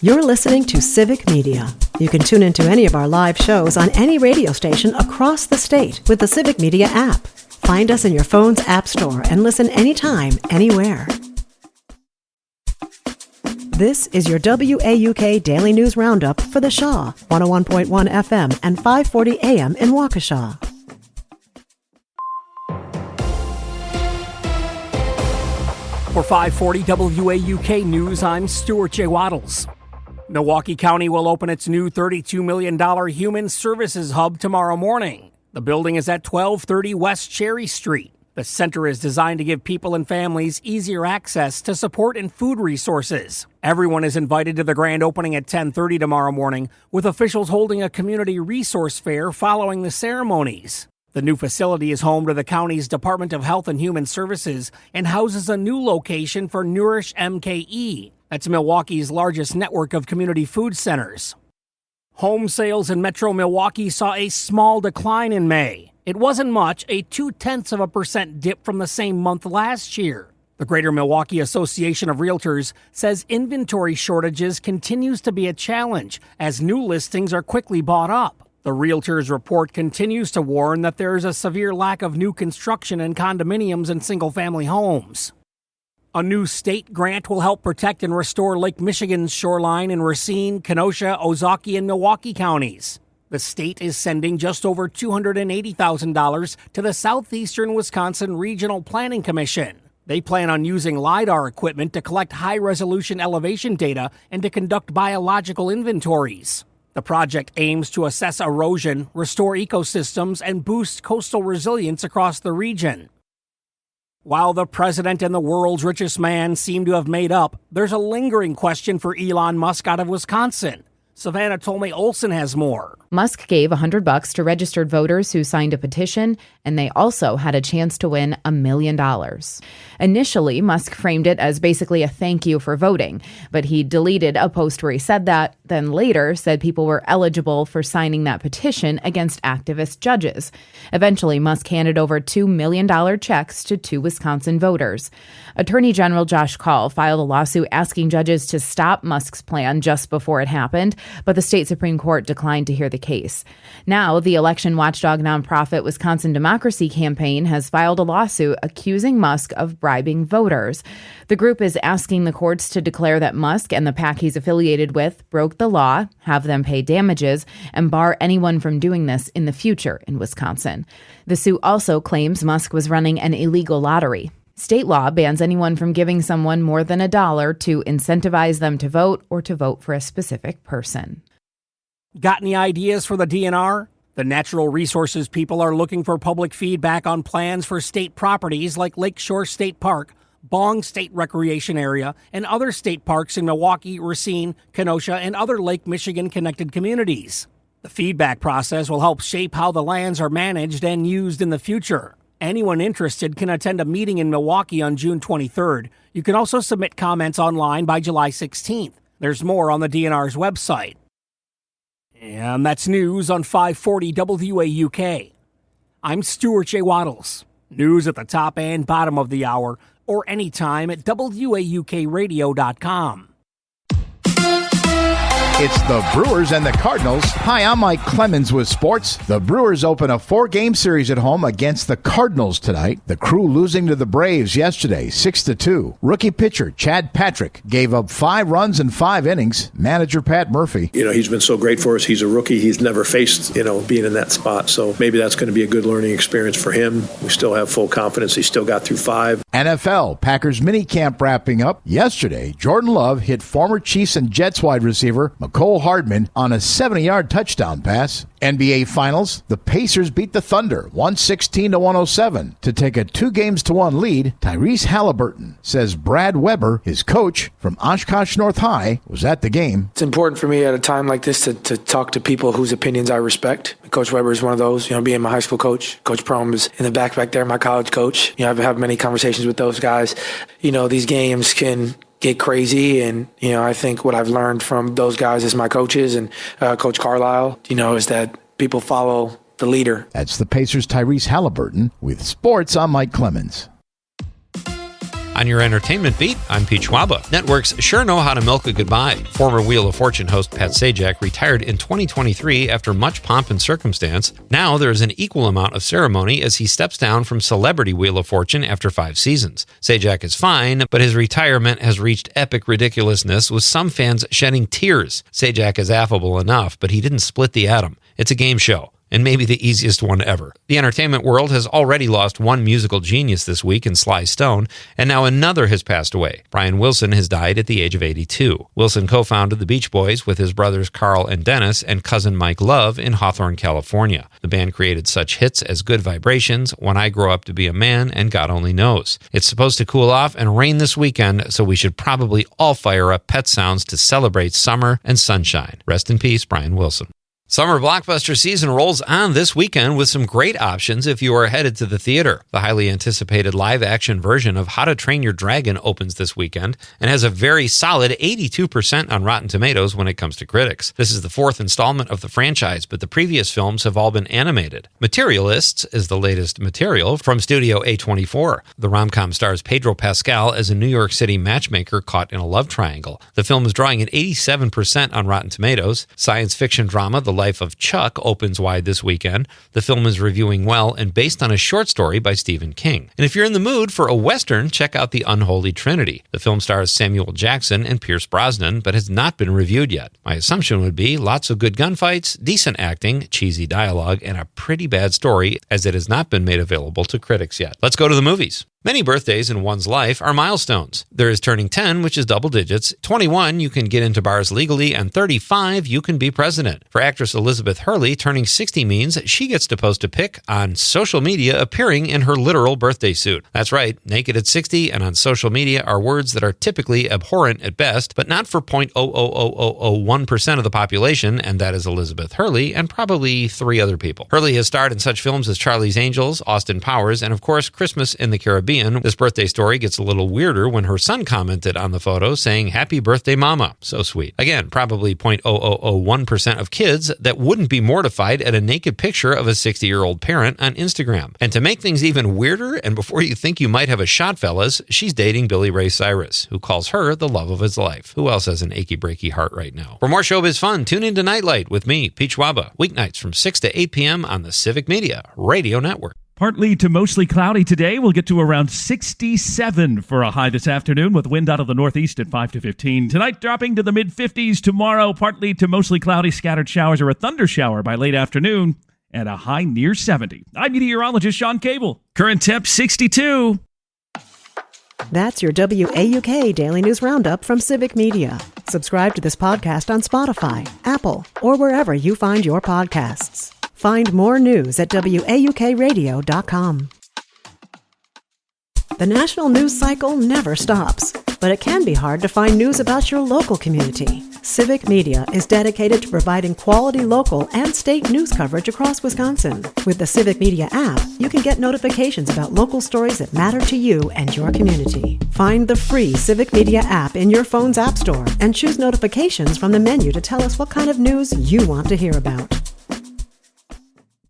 You're listening to Civic Media. You can tune into any of our live shows on any radio station across the state with the Civic Media app. Find us in your phone's app store and listen anytime, anywhere. This is your WAUK Daily News Roundup for the Shaw, 101.1 FM and 540 AM in Waukesha. For 540 WAUK News, I'm Stuart J. Waddles. Milwaukee County will open its new $32 million Human Services Hub tomorrow morning. The building is at 1230 West Cherry Street. The center is designed to give people and families easier access to support and food resources. Everyone is invited to the grand opening at 10:30 tomorrow morning, with officials holding a community resource fair following the ceremonies. The new facility is home to the county's Department of Health and Human Services and houses a new location for Nourish MKE. That's Milwaukee's largest network of community food centers. Home sales in Metro Milwaukee saw a small decline in May. It wasn't much, a 0.2% dip from the same month last year. The Greater Milwaukee Association of Realtors says inventory shortages continues to be a challenge as new listings are quickly bought up. The Realtors report continues to warn that there is a severe lack of new construction in condominiums and single-family homes. A new state grant will help protect and restore Lake Michigan's shoreline in Racine, Kenosha, Ozaukee, and Milwaukee counties. The state is sending just over $280,000 to the Southeastern Wisconsin Regional Planning Commission. They plan on using LiDAR equipment to collect high-resolution elevation data and to conduct biological inventories. The project aims to assess erosion, restore ecosystems, and boost coastal resilience across the region. While the president and the world's richest man seem to have made up, there's a lingering question for Elon Musk out of Wisconsin. Savannah Tolmay Olson has more. Musk gave $100 to registered voters who signed a petition, and they also had a chance to win $1 million. Initially, Musk framed it as basically a thank you for voting, but he deleted a post where he said that, then later said people were eligible for signing that petition against activist judges. Eventually, Musk handed over $2 million checks to 2 Wisconsin voters. Attorney General Josh Kaul filed a lawsuit asking judges to stop Musk's plan just before it happened, but the state Supreme Court declined to hear the case. Now, the election watchdog nonprofit Wisconsin Democracy Campaign has filed a lawsuit accusing Musk of bribing voters. The group is asking the courts to declare that Musk and the PAC he's affiliated with broke the law, have them pay damages, and bar anyone from doing this in the future in Wisconsin. The suit also claims Musk was running an illegal lottery. State law bans anyone from giving someone more than $1 to incentivize them to vote or to vote for a specific person. Got any ideas for the DNR? The natural resources people are looking for public feedback on plans for state properties like Lakeshore State Park, Bong State Recreation Area, and other state parks in Milwaukee, Racine, Kenosha, and other Lake Michigan-connected communities. The feedback process will help shape how the lands are managed and used in the future. Anyone interested can attend a meeting in Milwaukee on June 23rd. You can also submit comments online by July 16th. There's more on the DNR's website. And that's news on 540 WAUK. I'm Stuart J. Waddles. News at the top and bottom of the hour, or anytime at WAUKradio.com. It's the Brewers and the Cardinals. Hi, I'm Mike Clemens with sports. The Brewers open a 4-game series at home against the Cardinals tonight. The Crew losing to the Braves yesterday, 6-2. Rookie pitcher Chad Patrick gave up 5 runs in 5 innings. Manager Pat Murphy. He's been so great for us. He's a rookie. He's never faced, being in that spot. So maybe that's going to be a good learning experience for him. We still have full confidence. He still got through 5. NFL Packers minicamp wrapping up. Yesterday, Jordan Love hit former Chiefs and Jets wide receiver Cole Hardman on a 70-yard touchdown pass. NBA Finals, the Pacers beat the Thunder 116-107 to take a 2-1 lead. Tyrese Halliburton says Brad Weber, his coach from Oshkosh North High, was at the game. It's important for me at a time like this to talk to people whose opinions I respect. Coach Weber is one of those, being my high school coach. Coach Prom is in the back there, my college coach. I've had many conversations with those guys. These games can get crazy, and I think what I've learned from those guys as my coaches and Coach Carlisle, is that people follow the leader. That's the Pacers' Tyrese Halliburton. With sports, I'm Mike Clemens. On your entertainment beat, I'm Pete Schwaba. Networks sure know how to milk a goodbye. Former Wheel of Fortune host Pat Sajak retired in 2023 after much pomp and circumstance. Now there is an equal amount of ceremony as he steps down from Celebrity Wheel of Fortune after 5 seasons. Sajak is fine, but his retirement has reached epic ridiculousness, with some fans shedding tears. Sajak is affable enough, but he didn't split the atom. It's a game show, and maybe the easiest one ever. The entertainment world has already lost one musical genius this week in Sly Stone, and now another has passed away. Brian Wilson has died at the age of 82. Wilson co-founded the Beach Boys with his brothers Carl and Dennis and cousin Mike Love in Hawthorne, California. The band created such hits as Good Vibrations, When I Grow Up to Be a Man, and God Only Knows. It's supposed to cool off and rain this weekend, so we should probably all fire up Pet Sounds to celebrate summer and sunshine. Rest in peace, Brian Wilson. Summer blockbuster season rolls on this weekend with some great options if you are headed to the theater. The highly anticipated live-action version of How to Train Your Dragon opens this weekend and has a very solid 82% on Rotten Tomatoes when it comes to critics. This is the 4th installment of the franchise, but the previous films have all been animated. Materialists is the latest material from Studio A24. The rom-com stars Pedro Pascal as a New York City matchmaker caught in a love triangle. The film is drawing at 87% on Rotten Tomatoes. Science fiction drama The Life of Chuck opens wide this weekend. The film is reviewing well and based on a short story by Stephen King. And if you're in the mood for a Western, check out The Unholy Trinity. The film stars Samuel Jackson and Pierce Brosnan, but has not been reviewed yet. My assumption would be lots of good gunfights, decent acting, cheesy dialogue, and a pretty bad story, as it has not been made available to critics yet. Let's go to the movies. Many birthdays in one's life are milestones. There is turning 10, which is double digits. 21, you can get into bars legally, and 35, you can be president. For actress Elizabeth Hurley, turning 60 means she gets to post a pic on social media appearing in her literal birthday suit. That's right, naked at 60 and on social media are words that are typically abhorrent at best, but not for 0.00001% of the population, and that is Elizabeth Hurley and probably 3 other people. Hurley has starred in such films as Charlie's Angels, Austin Powers, and of course, Christmas in the Caribbean. This birthday story gets a little weirder when her son commented on the photo saying, "Happy birthday, mama." So sweet. Again, probably 0.0001% of kids that wouldn't be mortified at a naked picture of a 60-year-old parent on Instagram. And to make things even weirder, and before you think you might have a shot, fellas, she's dating Billy Ray Cyrus, who calls her the love of his life. Who else has an achy-breaky heart right now? For more showbiz fun, tune into Nightlight with me, Pete Schwaba, weeknights from 6 to 8 p.m. on the Civic Media Radio Network. Partly to mostly cloudy today. We'll get to around 67 for a high this afternoon with wind out of the northeast at 5 to 15. Tonight dropping to the mid-50s. Tomorrow, partly to mostly cloudy, scattered showers or a thunder shower by late afternoon and a high near 70. I'm meteorologist Sean Cable. Current temp 62. That's your WAUK Daily News Roundup from Civic Media. Subscribe to this podcast on Spotify, Apple, or wherever you find your podcasts. Find more news at WAUKradio.com. The national news cycle never stops, but it can be hard to find news about your local community. Civic Media is dedicated to providing quality local and state news coverage across Wisconsin. With the Civic Media app, you can get notifications about local stories that matter to you and your community. Find the free Civic Media app in your phone's app store and choose notifications from the menu to tell us what kind of news you want to hear about.